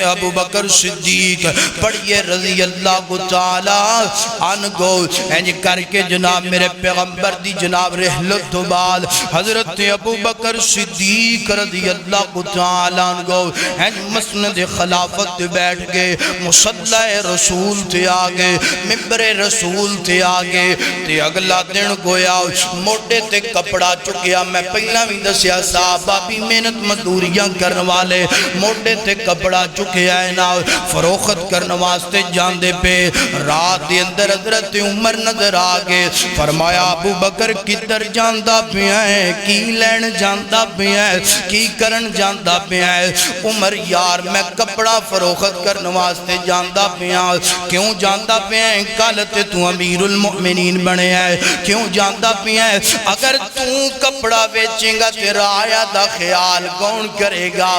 ابو بکر صدیق پڑھئے رضی اللہ تعالی عنہ انج کر کے جناب میرے پیغمبر دی جناب رحلت تو بعد حضرت ابو بکر صدیق رضی اللہ تعالی عنہ انج مسند خلافت بیٹھ گئے مصلی رسول تھے آگے ممبر رسول تھے آگے تے اگلا دن گویا موٹے تے کپڑا چکیا میں پہلا بھی دسیا صحابہ بھی محنت مزدوریاں کرنے والے موٹے تے کپڑا چکیا ہے نا فروخت کرنے واسطے جاندے پہ رات دے اندر حضرت عمر نظر آگے فرمایا ابو بکر کدھر جاندہ پیا ہے کی لین جاندہ پیا ہے کی کرن جاندہ پیا ہے عمر یار میں کپڑا فروخت کرنے واسطے جاندہ پیا کیوں جاندہ پیا ہے کالتے تو امیر المؤمنین بنے ہے کیوں جاندہ پیا ہے اگر تو کپڑا بیچیں گا تیرا آیا دا خیال کون کرے گا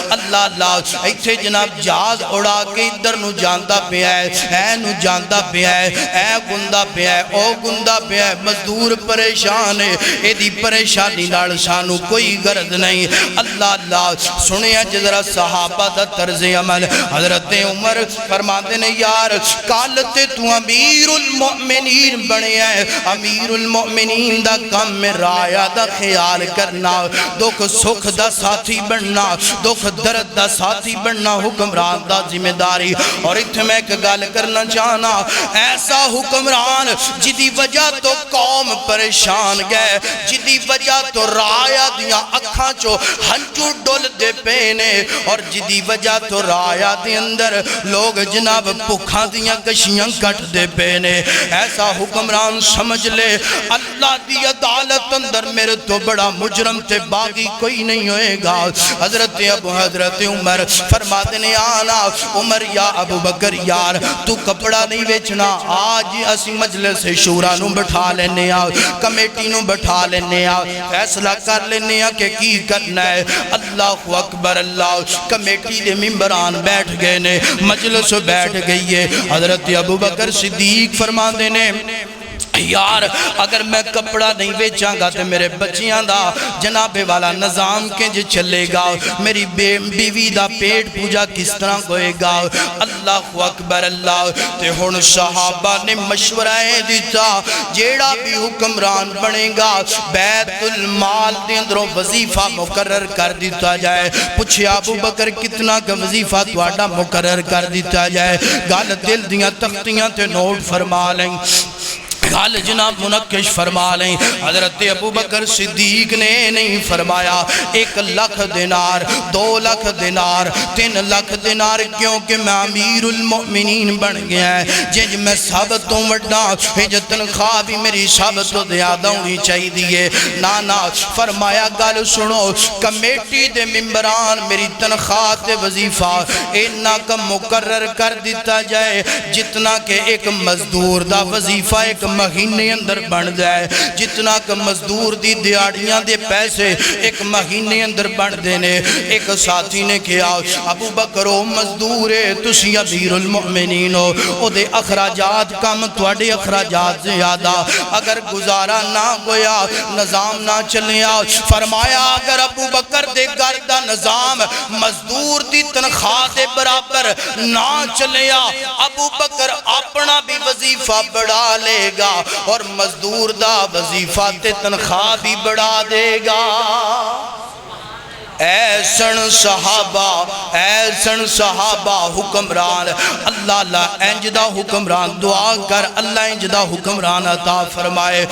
اللہ اللہ ایتھے جناب جاز اڑا کے ادھر نو جاندہ پیا ہے اے نو جاندہ پیا ہے اے گندہ پیا ہے او گندہ پیا ہے مزدور پریشان ہے اے دی پریشانی نال سانو کوئی غرض نہیں اللہ اللہ سنیا جذرا صحابہ دا طرز عمل حضرت عمر فرماتے نے یار کالتے تو امیر المؤمنین بنے ہے امیر المؤمنین دا کم میں رایا دا خیال کرنا دکھ سکھ دا ساتھی بننا دکھ درد دا ساتھی بننا حکمران دا ذمہ داری اور اتھے میں ایک گال کرنا چاہنا ایسا حکمران جدی وجہ تو قوم پریشان گئے جدی وجہ تو رایا دیا اکھاں چو ہنچو ڈول دے پینے اور جدی وجہ تو رایا دے اندر لوگ جناب پکھاں دیا کشیاں کٹ دے پینے ایسا حکمران سمجھ لے اللہ دی عدالت اندر میرے تو بڑا مجرم تے باغی کوئی نہیں ہوئے گا حضرت عمر فرما دینے آنا عمر یا ابو بکر یار تو کپڑا نہیں بیچنا آج اسی مجلس شورا نو بٹھا لینے آ کمیٹی نو بٹھا لینے آ فیصلہ کر لینے آ کہ کی کرنا ہے اللہ اکبر اللہ کمیٹی دے ممبران بیٹھ گئے نے مجلس بیٹھ گئی ہے حضرت ابو بکر صدیق فرما دینے یار اگر میں کپڑا نہیں بیچاں گا تو میرے بچیاں دا جناب والا نظام کنج چلے گا میری بیوی دا پیٹ پوجا کس طرح ہوئے گا اللہ اکبر اللہ تے ہن صحابہ نے مشورہ دیتا جیڑا بھی حکمران بنے گا بیت المال دے اندروں وظیفہ مقرر کر دیتا جائے پوچھے ابو بکر کتنا کا وظیفہ تواڈا مقرر کر دیتا جائے گال دل دیاں تختیاں تے نوٹ فرما لیں گال جناب منقش فرما لیں حضرت ابو بکر صدیق نے نہیں فرمایا 1 لاکھ دینار 2 لاکھ دینار 3 لاکھ دینار کیونکہ میں امیر المؤمنین بن گیا ہے جنج میں سب تو وڈا ہج تنخواہ بھی میری سب تو زیادہ ہونی چاہی دیئے نانا فرمایا گال سنو کمیٹی دے ممبران میری تنخواہ تے وظیفہ اینا کا مقرر کر دیتا جائے جتنا کہ ایک مزدور دا وظیفہ ایک مہینے اندر بن جائے جتنا کہ مزدور دی دیاڑیاں دے پیسے ایک مہینے اندر بن دینے ایک ساتھی نے کیا ابو بکر او مزدور ہے تسی امیر المؤمنین ہو او دے اخراجات کم تواڈے اخراجات زیادہ اگر گزارا نہ گویا نظام نہ چلیا فرمایا اگر ابو بکر دے گھر دا نظام مزدور دی تنخواہ دے برابر نہ چلیا ابو بکر اپنا بھی وظیفہ بڑھا لے گا اور مزدور دا وظیفہ تے تنخواہ بھی بڑھا دے گا ایسن صحابہ حکمران اللہ اللہ انجدہ حکمران دعا کر اللہ انجدہ حکمران عطا فرمائے